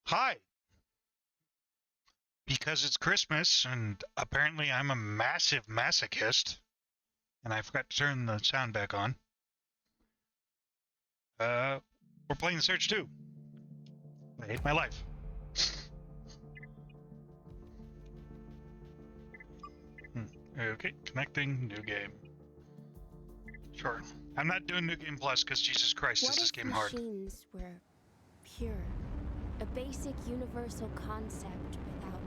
Hi, because it's Christmas and apparently I'm a massive masochist and I forgot to turn the sound back on. We're playing The Surge 2. I hate my life. Okay, connecting, new game. Sure. I'm not doing New Game Plus because Jesus Christ, is this game hard. What if machines were pure? A basic universal concept without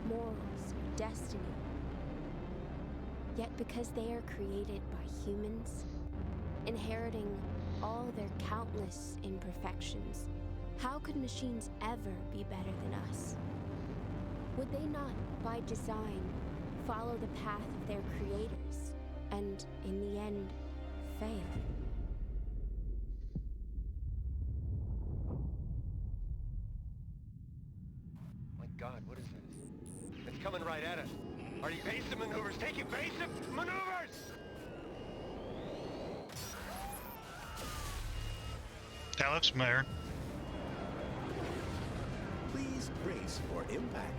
morals or destiny. Yet because they are created by humans, inheriting all their countless imperfections, how could machines ever be better than us? Would they not, by design, follow the path of their creators, and in the end, fail? My God, what is this? It's coming right at us. Are you evasive maneuvers? Take evasive maneuvers! That looks familiar. Please brace for impact.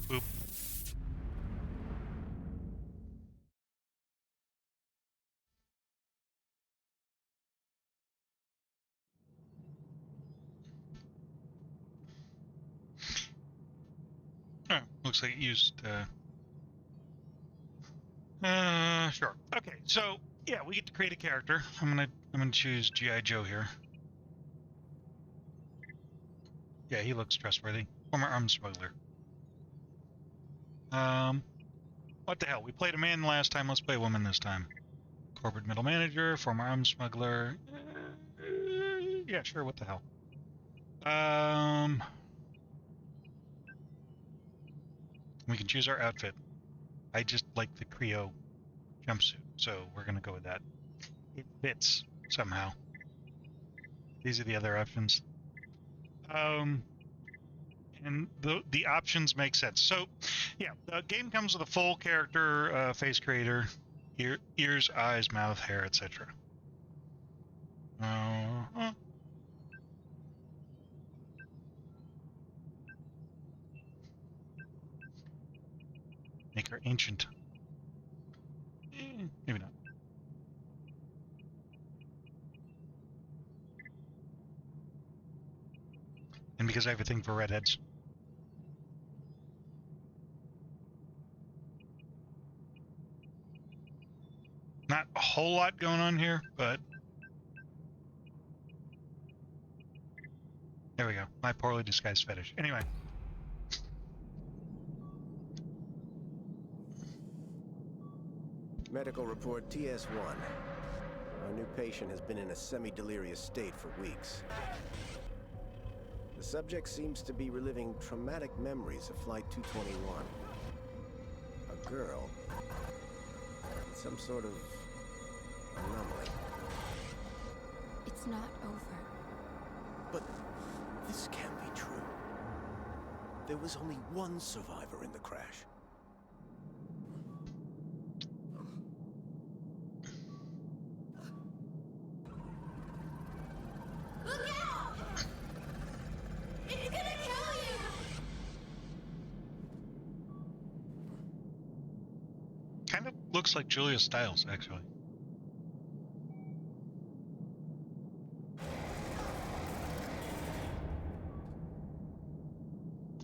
Boop. Oh, looks like it used, sure. Okay, so, yeah, we get to create a character. I'm gonna choose G.I. Joe here. Yeah, he looks trustworthy. Former arms smuggler. What the hell? We played a man last time, let's play a woman this time. Corporate middle manager, former arms smuggler. Yeah, sure, what the hell. We can choose our outfit. I just like the Creo jumpsuit, so we're gonna go with that. It fits somehow. These are the other options. And the options make sense. So, yeah, the game comes with a full character face creator, ears, eyes, mouth, hair, etc. Make her ancient. Maybe not. And because I have a thing for redheads. Not a whole lot going on here, but there we go. My poorly disguised fetish. Anyway. Medical report TS1. Our new patient has been in a semi-delirious state for weeks. The subject seems to be reliving traumatic memories of Flight 221. A girl. Some sort of anomaly. It's not over. But this can't be true. There was only one survivor in the crash. Look out! It's gonna kill you! Kind of looks like Julia Stiles, actually.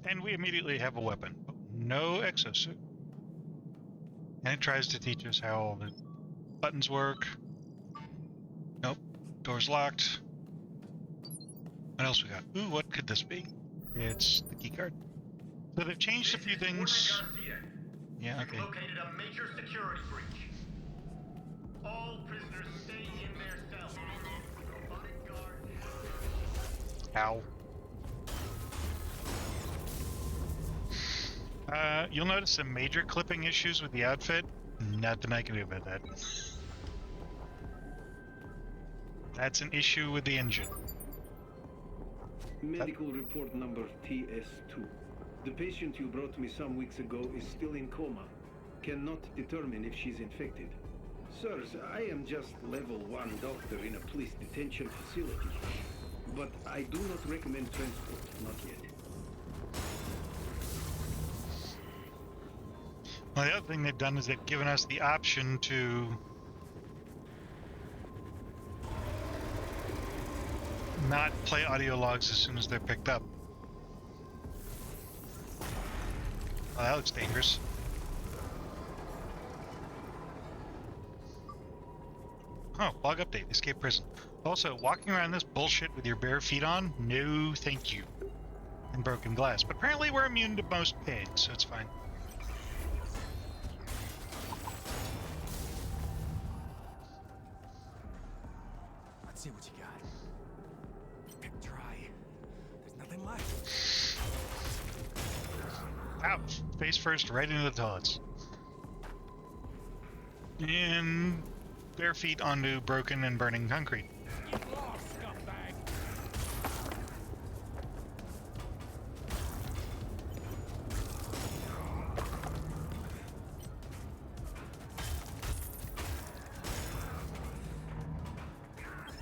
And we immediately have a weapon, but no exosuit. And it tries to teach us how all the buttons work. Nope, door's locked. What else we got? Ooh, what could this be? It's the key card. So they've changed a few things. Yeah, okay. Located a major security breach. All prisoners stay in their cells. Robotic guard. Ow. You'll notice some major clipping issues with the outfit. Nothing I can do about that. That's an issue with the engine. Medical report number TS2. The patient you brought me some weeks ago is still in coma. Cannot determine if she's infected. Sirs, I am just level 1 doctor in a police detention facility. But I do not recommend transport, not yet. Well, the other thing they've done is they've given us the option to not play audio logs as soon as they're picked up. Well, that looks dangerous. Oh, log update. Escape prison. Also, walking around this bullshit with your bare feet on? No, thank you. And broken glass. But apparently we're immune to most pain, so it's fine. Let's see what you got. Pick dry. There's nothing left. Ouch! Face first, right into the toilets. And bare feet onto broken and burning concrete. Get lost, scumbag!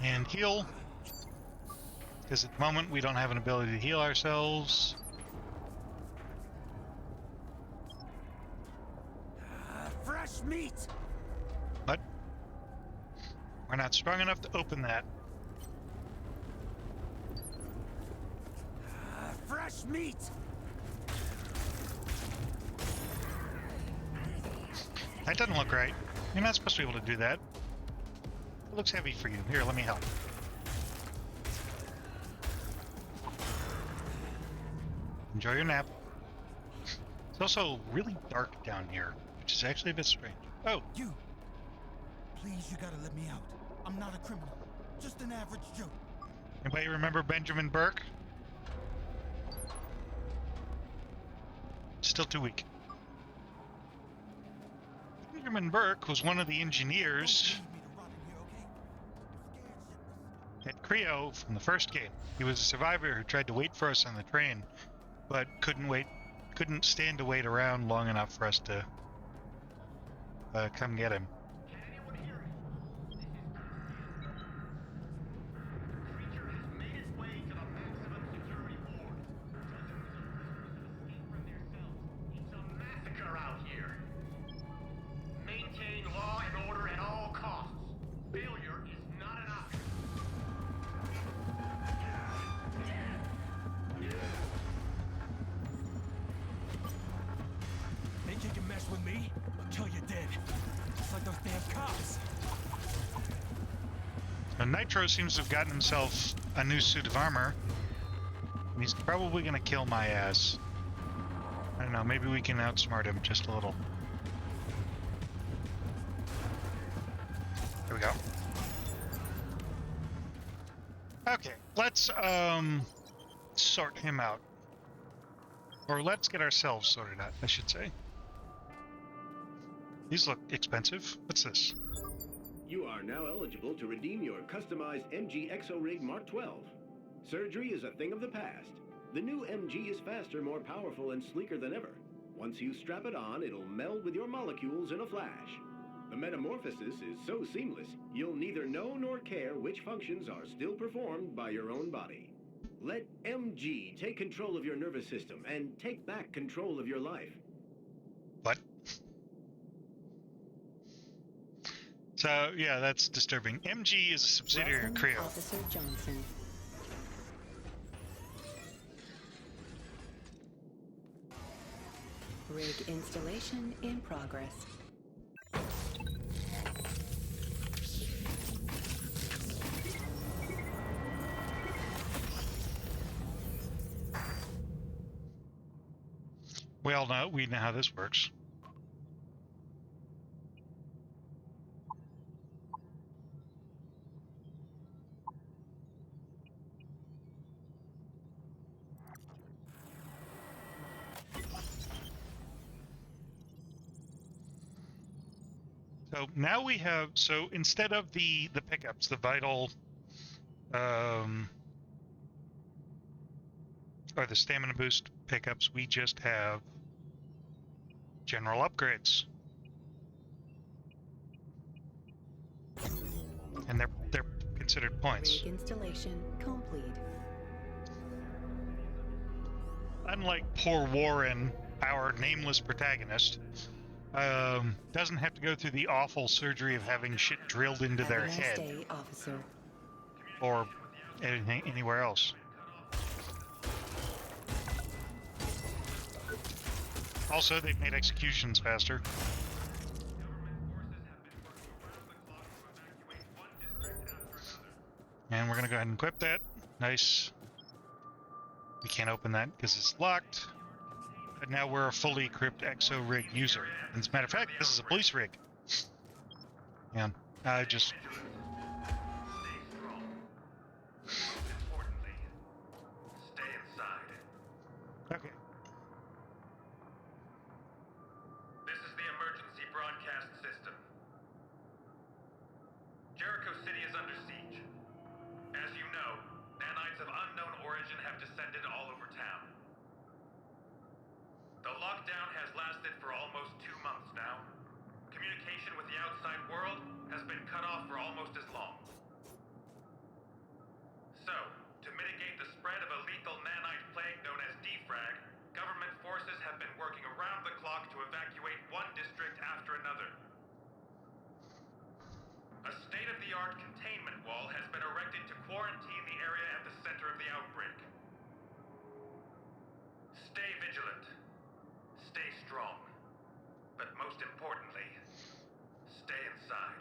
And heal. Because at the moment we don't have an ability to heal ourselves. Fresh meat! But we're not strong enough to open that. Fresh meat! That doesn't look right. You're not supposed to be able to do that. It looks heavy for you. Here, let me help. Enjoy your nap. It's also really dark down here, which is actually a bit strange. Oh, You! Please, you gotta let me out. I'm not a criminal. Just an average Joe. anybody remember Benjamin Burke? Still too weak. Benjamin Burke was one of the engineers Don't leave me to rot in here, okay? I'm scared shitless. at Creo from the first game. He was a survivor who tried to wait for us on the train, but couldn't stand to wait around long enough for us to come get him. Can anyone hear me? This is the creature has made its way to the maximum security ward. Dozens of prisoners have escaped from their cells. It's a massacre out here. Maintain law and order at all costs. Failure is not an option. Think you can mess with me? I'll kill you dead. Just like those damn cops. Now, Nitro seems to have gotten himself a new suit of armor. And he's probably gonna kill my ass. I don't know, maybe we can outsmart him just a little. There we go. Okay, let's sort him out. Or let's get ourselves sorted out, I should say. These look expensive. What's this? You are now eligible to redeem your customized MG Exo-Rig Mark 12. Surgery is a thing of the past. The new MG is faster, more powerful, and sleeker than ever. Once you strap it on, it'll meld with your molecules in a flash. The metamorphosis is so seamless, you'll neither know nor care which functions are still performed by your own body. Let MG take control of your nervous system and take back control of your life. What? So, yeah, that's disturbing. MG is a subsidiary of Welcome, Creo. Officer Johnson. Rig installation in progress. We know how this works. So now we have, so instead of the pickups, the vital Or the stamina boost pickups, we just have general upgrades. And they're considered points. Rig installation complete. Unlike poor Warren, our nameless protagonist, doesn't have to go through the awful surgery of having shit drilled into Have a their nice head day, officer. or anything anywhere else. Also, they've made executions faster. And we're gonna go ahead and equip that. Nice. We can't open that because it's locked. But now we're a fully equipped exo rig user. As a matter of fact, this is a police rig. Yeah, I just... Stay strong. Most importantly, stay inside. Okay. This is the emergency broadcast system. Jericho City is under siege. As you know, nanites of unknown origin have descended all over town. The lockdown has lasted for almost 2 months now. Communication with the outside world has been cut off for almost as long. So, to mitigate the spread of a lethal nanite plague known as defrag, government forces have been working around the clock to evacuate one district after another. A state-of-the-art containment wall has been erected to quarantine the area at the center of the outbreak. Stay vigilant. Stay strong. But most importantly, stay inside.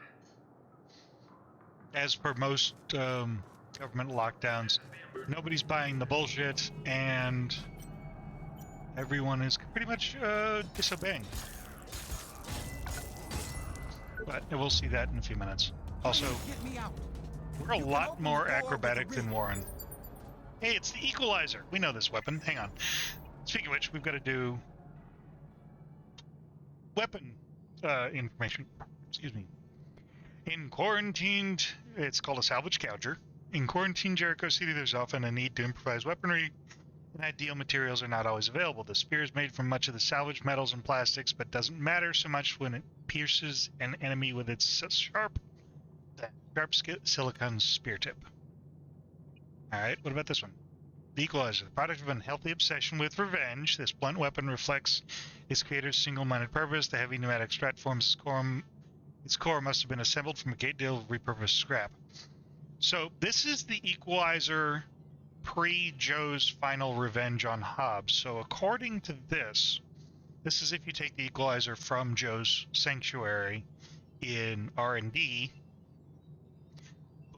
As per most government lockdowns, nobody's buying the bullshit, and everyone is pretty much disobeying. But we'll see that in a few minutes. Also, Get me out. we're a You can lot open more the door with acrobatic the than rig. Warren. Hey, it's the equalizer. We know this weapon. Hang on. Speaking of which, we've got to do weapon information. Excuse me. In quarantined, it's called a salvage gouger. In quarantined Jericho City, there's often a need to improvise weaponry, and ideal materials are not always available. The spear is made from much of the salvaged metals and plastics, but doesn't matter so much when it pierces an enemy with its sharp silicone spear tip. Alright, what about this one? The Equalizer, the product of an unhealthy obsession with revenge. This blunt weapon reflects its creator's single-minded purpose. The heavy pneumatic strut forms its core must have been assembled from a great deal of repurposed scrap. So this is the Equalizer pre-Joe's final revenge on Hobbs. So according to this is if you take the Equalizer from Joe's sanctuary in R&D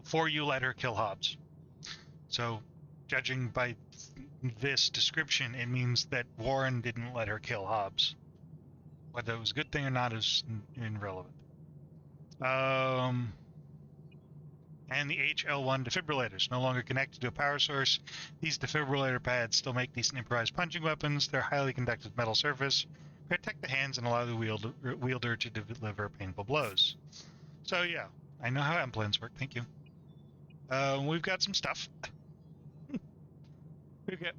before you let her kill Hobbs. So judging by this description, it means that Warren didn't let her kill Hobbs. Whether it was a good thing or not is irrelevant. And the HL1 defibrillators, no longer connected to a power source. These defibrillator pads still make decent improvised punching weapons. Their highly conductive metal surface protect the hands and allow the wielder to deliver painful blows. So yeah, I know how implants work. Thank you. We've got some stuff.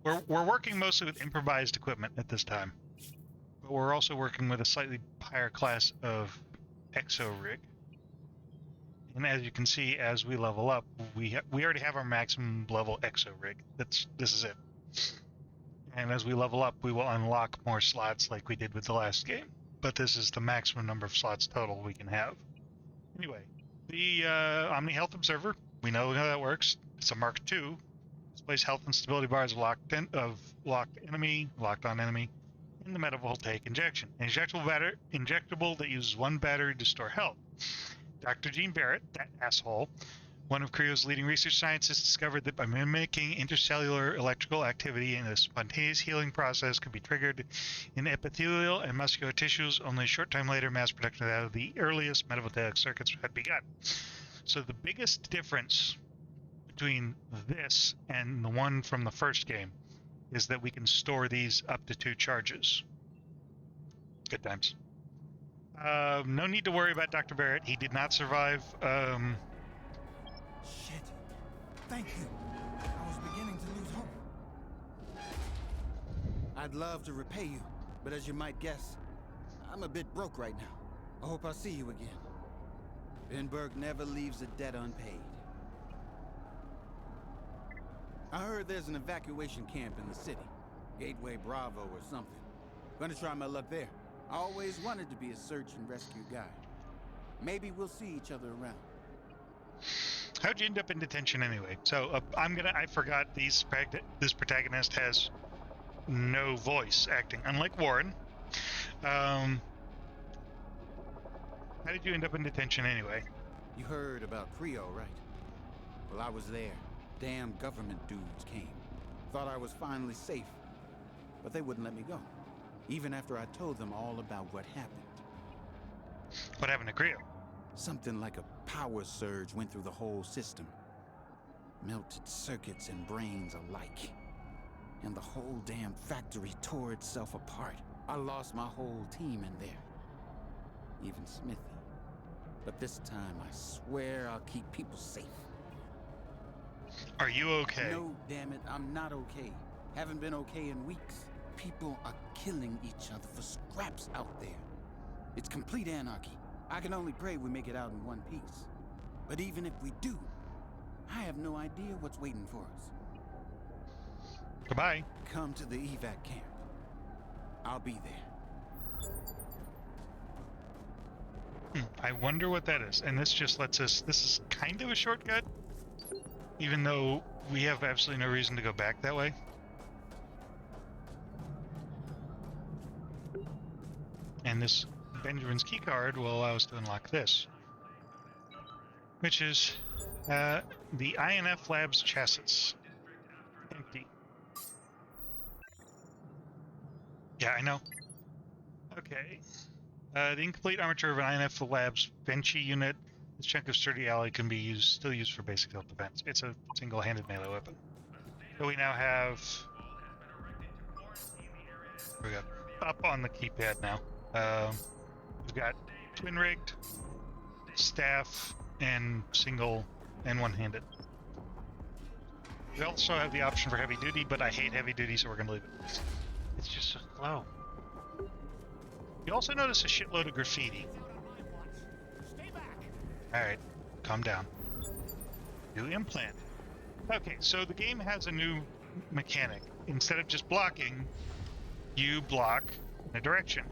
We're working mostly with improvised equipment at this time, but we're also working with a slightly higher class of exo rig. And as you can see, as we level up, we already have our maximum level exo rig. This is it. And as we level up, we will unlock more slots like we did with the last game. But this is the maximum number of slots total we can have. Anyway, the Omni Health Observer, we know how that works. It's a Mark II. Displays health and stability bars of locked on enemy, in the metavoltaic injection. An injectable that uses one battery to store health. Dr. Gene Barrett, that asshole, one of Creo's leading research scientists, discovered that by mimicking intercellular electrical activity in a spontaneous healing process could be triggered in epithelial and muscular tissues. Only a short time later, mass production of the earliest metavoltaic circuits had begun. So the biggest difference between this and the one from the first game is that we can store these up to 2 charges. Good times. No need to worry about Dr. Barrett. He did not survive. Shit. Thank you. I was beginning to lose hope. I'd love to repay you, but as you might guess, I'm a bit broke right now. I hope I'll see you again. Binberg never leaves a debt unpaid. I heard there's an evacuation camp in the city. Gateway Bravo or something. Gonna try my luck there. I always wanted to be a search and rescue guy. Maybe we'll see each other around. How'd you end up in detention anyway? So I forgot this protagonist has no voice acting, unlike Warren. How did you end up in detention anyway? You heard about Creo, right? Well, I was there. Damn government dudes came. Thought I was finally safe. But they wouldn't let me go. Even after I told them all about what happened. What happened to Creo? Something like a power surge went through the whole system. Melted circuits and brains alike. And the whole damn factory tore itself apart. I lost my whole team in there. Even Smithy. But this time, I swear I'll keep people safe. Are you okay? No, damn it, I'm not okay. Haven't been okay in weeks. People are killing each other for scraps out there. It's complete anarchy. I can only pray we make it out in one piece. But even if we do, I have no idea what's waiting for us. Goodbye. Come to the evac camp. I'll be there. I wonder what that is. And this just lets us... This is kind of a shortcut, even though we have absolutely no reason to go back that way. And this Benjamin's keycard will allow us to unlock this, which is the INF Labs chassis. Empty. Yeah, I know. Okay. The incomplete armature of an INF Labs Benchy unit. This chunk of sturdy alloy can be still used for basic self-defense. It's a single-handed melee weapon. So we now have... We got up on the keypad now. We've got twin-rigged, staff, and single and one-handed. We also have the option for heavy-duty, but I hate heavy-duty, so we're going to leave it. It's just so slow. You also notice a shitload of graffiti. Alright, calm down. New implant. Okay, so the game has a new mechanic. Instead of just blocking, you block in a direction.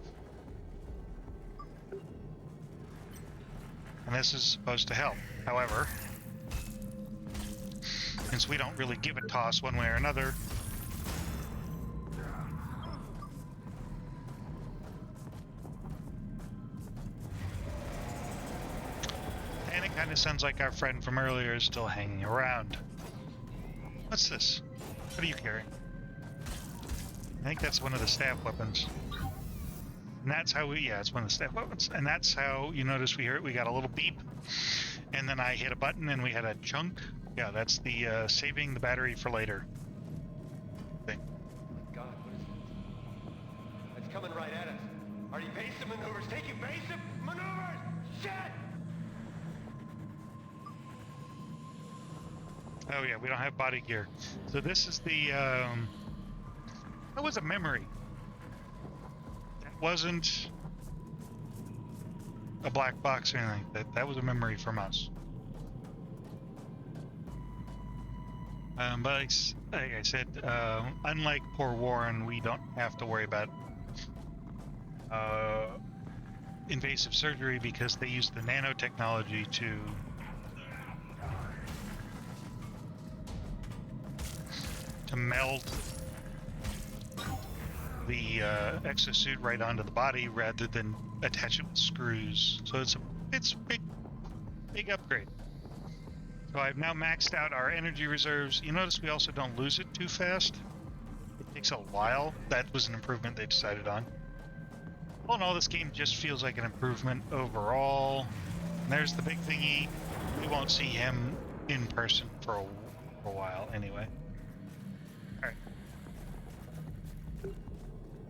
And this is supposed to help. However, since we don't really give a toss one way or another, and it kind of sounds like our friend from earlier is still hanging around. What's this? What are you carrying? I think that's one of the staff weapons. And that's how we, yeah, it's one of the staff weapons. And that's how you notice we got a little beep. And then I hit a button and we had a chunk. Yeah, that's the saving the battery for later thing. God, what is this? It's coming right at us. Are evasive maneuvers? Take evasive maneuvers! Shit! Oh yeah, we don't have body gear. So this is the, that was a memory. That wasn't a black box or anything. That was a memory from us. But like I said, unlike poor Warren, we don't have to worry about invasive surgery because they use the nanotechnology to meld the exosuit right onto the body rather than attach it with screws. So it's a big upgrade. So I've now maxed out our energy reserves. You notice we also don't lose it too fast. It takes a while. That was an improvement they decided on. All in all, this game just feels like an improvement overall. And there's the big thingy. We won't see him in person for a while anyway. Alright.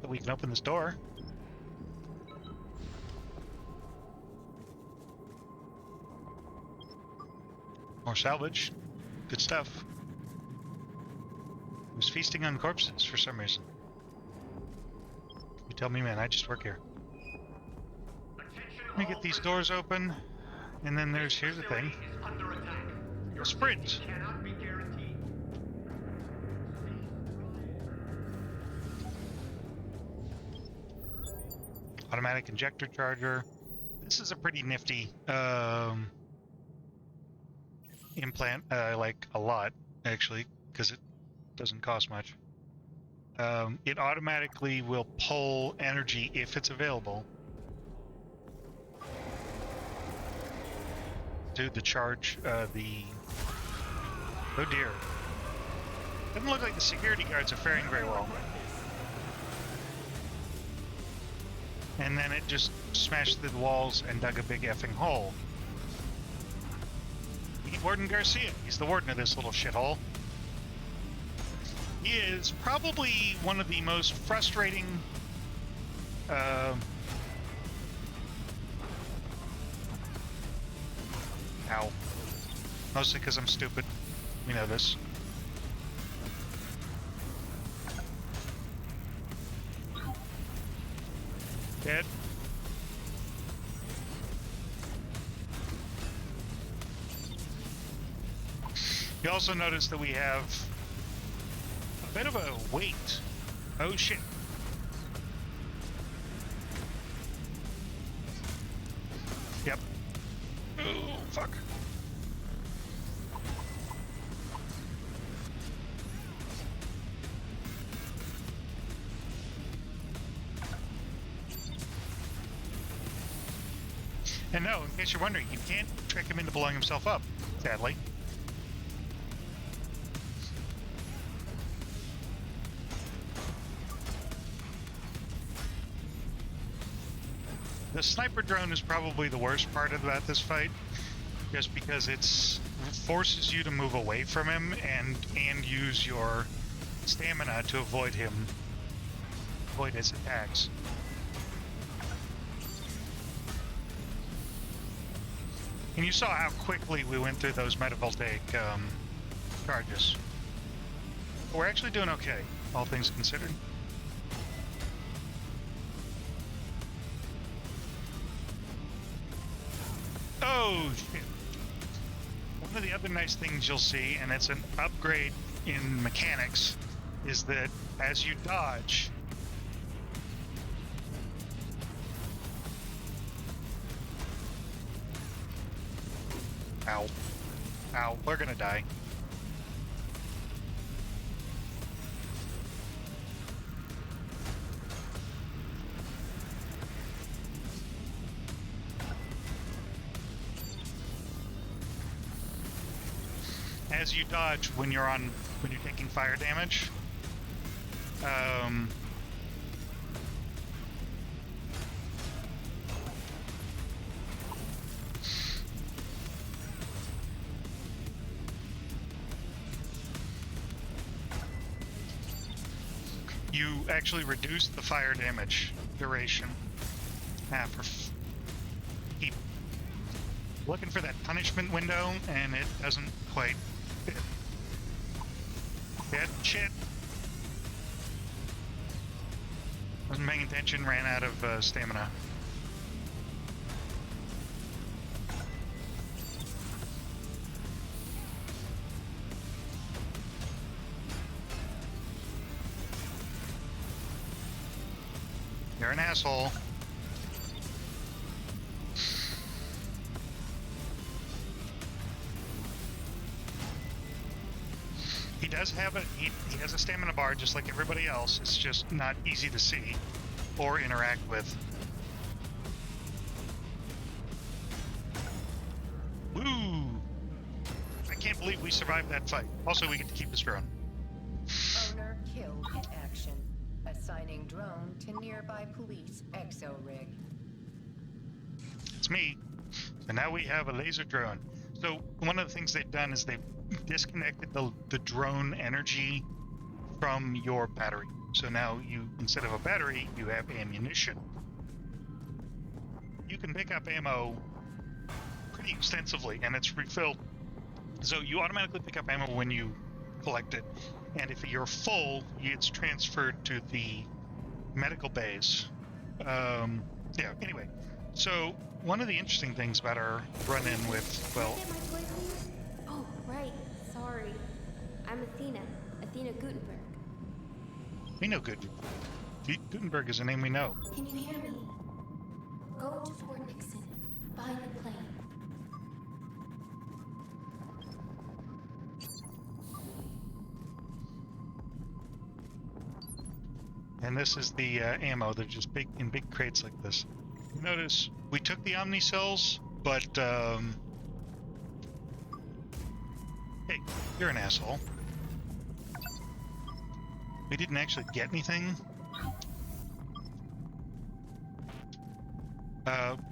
But we can open this door. More salvage. Good stuff. He was feasting on corpses for some reason. You tell me, man. I just work here. Let me get these doors open. And then here's the thing. A sprint. Cannot be guaranteed. Automatic injector charger. This is a pretty nifty implant. I like a lot, actually, because it doesn't cost much. It automatically will pull energy if it's available to the charge, oh dear. Doesn't look like the security guards are faring very well. And then it just smashed through the walls and dug a big effing hole. Meet Warden Garcia. He's the warden of this little shithole. He is probably one of the most frustrating ow. Mostly because I'm stupid. We know this. Dead. You also notice that we have a bit of a wait. Oh shit. Yep. Oh, fuck. And no, in case you're wondering, you can't trick him into blowing himself up, sadly. The sniper drone is probably the worst part about this fight, just because it forces you to move away from him and use your stamina to avoid his attacks. And you saw how quickly we went through those metavoltaic charges. We're actually doing okay, all things considered. Oh, shit. One of the other nice things you'll see, and it's an upgrade in mechanics, is that as you dodge, ow. Ow, we're gonna die. As you dodge when you're taking fire damage, you actually reduce the fire damage duration. Keep looking for that punishment window, and it doesn't quite fit. Dead shit. Wasn't paying attention, ran out of stamina. You're an asshole. He does have he has a stamina bar just like everybody else. It's just not easy to see or interact with. Woo! I can't believe we survived that fight. Also, we get to keep this drone. Owner killed in action. Assigning drone to nearby police exo rig. It's me. So now we have a laser drone. So one of the things they've done is they've disconnected the drone energy from your battery. So now instead of a battery, you have ammunition. You can pick up ammo pretty extensively, and it's refilled So you automatically pick up ammo when you collect it, and if you're full, it's transferred to the medical bays. Yeah, anyway. So one of the interesting things about our run-in with, well... Can I get my toy, please? Oh, right. Sorry. I'm Athena. Athena Gutenberg. We know Gutenberg is a name we know. Can you hear me? Go to Fort Nixon. Find the plane. And this is the ammo. They're just in big crates like this. You notice we took the Omni cells, but hey, you're an asshole. We didn't actually get anything.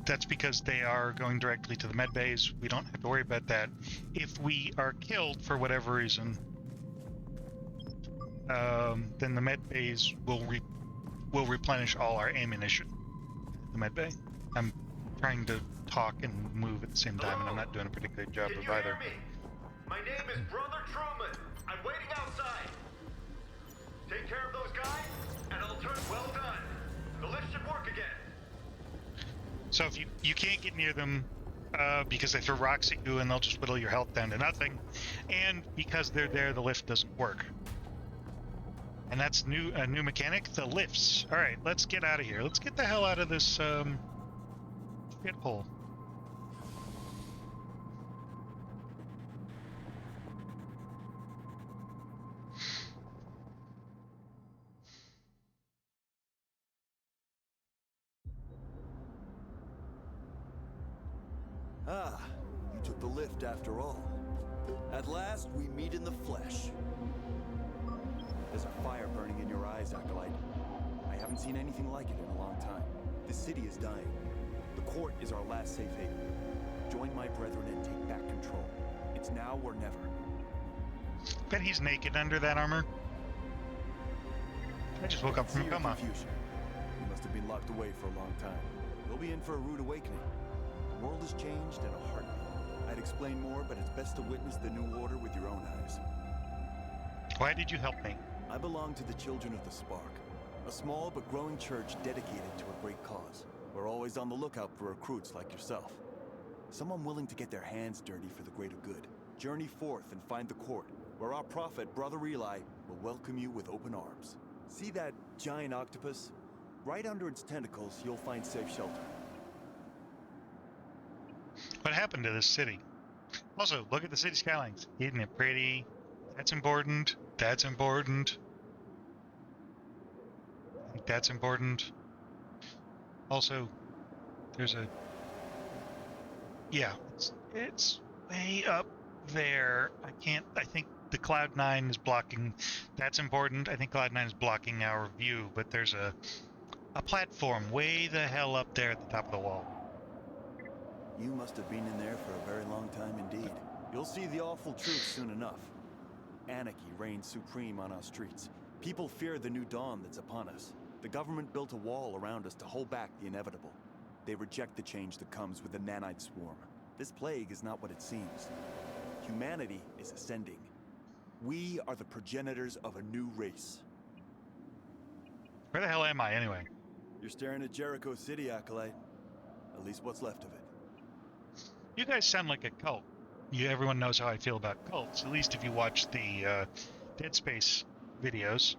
That's because they are going directly to the med bays. We don't have to worry about that. If we are killed for whatever reason, then the med bays will replenish all our ammunition. The med bay. I'm trying to talk and move at the same time, and I'm not doing a pretty good job Can of you either. hear me? My name is Brother Truman. I'm waiting outside. Take care of those guys, and I'll turn well done. The lift should work again. So if you can't get near them because they throw rocks at you and they'll just whittle your health down to nothing, and because they're there, the lift doesn't work. And that's a new mechanic, the lifts. All right, let's get out of here. Let's get the hell out of this shit hole. Ah, you took the lift after all. At last, we meet in the flesh. There's a fire burning in your eyes, Acolyte. I haven't seen anything like it in a long time. The city is dying. The court is our last safe haven. Join my brethren and take back control. It's now or never. Bet he's naked under that armor. I just woke up from a coma. Confusion. You must have been locked away for a long time. You'll be in for a rude awakening. The world has changed in a heartbeat. I'd explain more, but it's best to witness the new order with your own eyes. Why did you help me? I belong to the Children of the Spark, a small but growing church dedicated to a great cause. We're always on the lookout for recruits like yourself. Someone willing to get their hands dirty for the greater good. Journey forth and find the court, where our prophet, Brother Eli, will welcome you with open arms. See that giant octopus? Right under its tentacles, you'll find safe shelter. What happened to this city? Also, look at the city skylines. Isn't it pretty? That's important. That's important. I think that's important. Also, there's a... Yeah, it's way up there. I think the Cloud9 is blocking... That's important. I think Cloud9 is blocking our view, but there's a platform way the hell up there at the top of the wall. You must have been in there for a very long time indeed. You'll see the awful truth soon enough. Anarchy reigns supreme on our streets. People fear the new dawn that's upon us. The government built a wall around us to hold back the inevitable. They reject the change that comes with the nanite swarm. This plague is not what it seems. Humanity is ascending. We are the progenitors of a new race. Where the hell am I, anyway? You're staring at Jericho City, Acolyte. At least what's left of it. You guys sound like a cult. Everyone knows how I feel about cults, at least if you watch the Dead Space videos.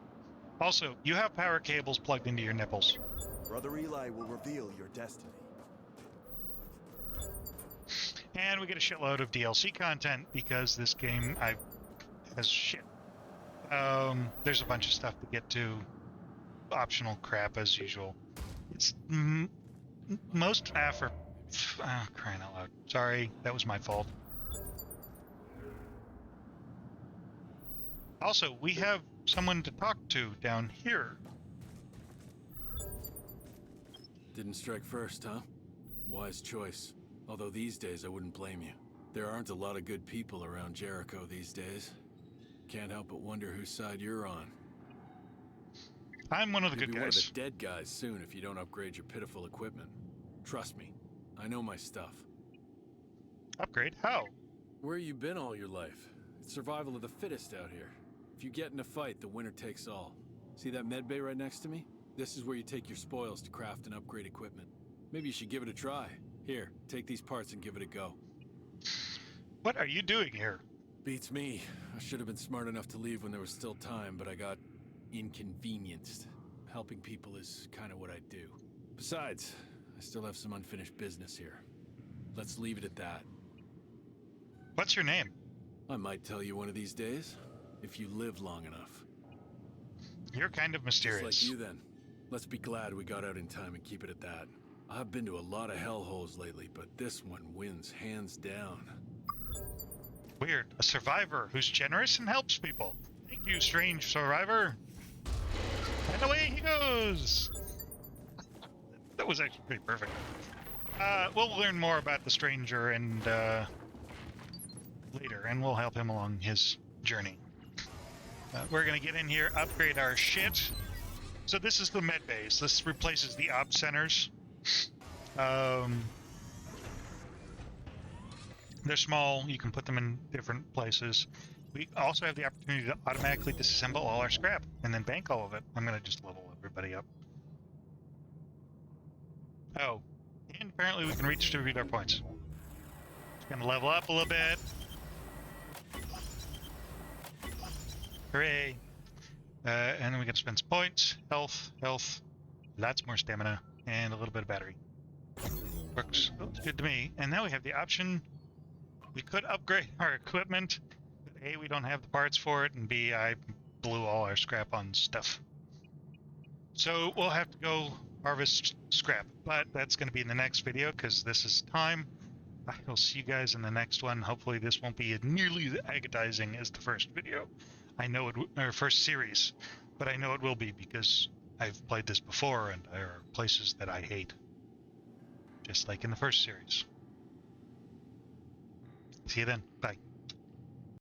Also, you have power cables plugged into your nipples. Brother Eli will reveal your destiny. And we get a shitload of DLC content because this game has shit. There's a bunch of stuff to get to. Optional crap as usual. It's most for crying out loud. Sorry, that was my fault. Also, we have someone to talk to down here. Didn't strike first, huh? Wise choice. Although these days I wouldn't blame you. There aren't a lot of good people around Jericho these days. Can't help but wonder whose side you're on. I'm one of the You'll good be guys. One of the dead guys soon if you don't upgrade your pitiful equipment. Trust me, I know my stuff. Upgrade? How? Where you been all your life? It's survival of the fittest out here. If you get in a fight, the winner takes all. See that med bay right next to me? This is where you take your spoils to craft and upgrade equipment. Maybe you should give it a try. Here, take these parts and give it a go. What are you doing here? Beats me. I should have been smart enough to leave when there was still time, but I got inconvenienced. Helping people is kind of what I do. Besides, I still have some unfinished business here. Let's leave it at that. What's your name? I might tell you one of these days, if you live long enough. You're kind of mysterious. Just like you then. Let's be glad we got out in time and keep it at that. I've been to a lot of hellholes lately, but this one wins hands down. Weird. A survivor who's generous and helps people. Thank you, strange survivor. And away he goes! That was actually pretty perfect. We'll learn more about the stranger and later, and we'll help him along his journey. We're gonna get in here, upgrade our shit. So this is the med base. This replaces the op centers. They're small. You can put them in different places. We also have the opportunity to automatically disassemble all our scrap and then bank all of it. I'm gonna just level everybody up. Oh, and apparently we can redistribute our points. Gonna level up a little bit. Hooray! And then we can spend some points, health, lots more stamina, and a little bit of battery. Works good to me. And now we have the option. We could upgrade our equipment, but A, we don't have the parts for it, and B, I blew all our scrap on stuff. So we'll have to go harvest scrap, but that's going to be in the next video because this is time. I will see you guys in the next one. Hopefully this won't be nearly as agonizing as the first video. I know it, or first series, but I know it will be because I've played this before and there are places that I hate. Just like in the first series. See you then. Bye.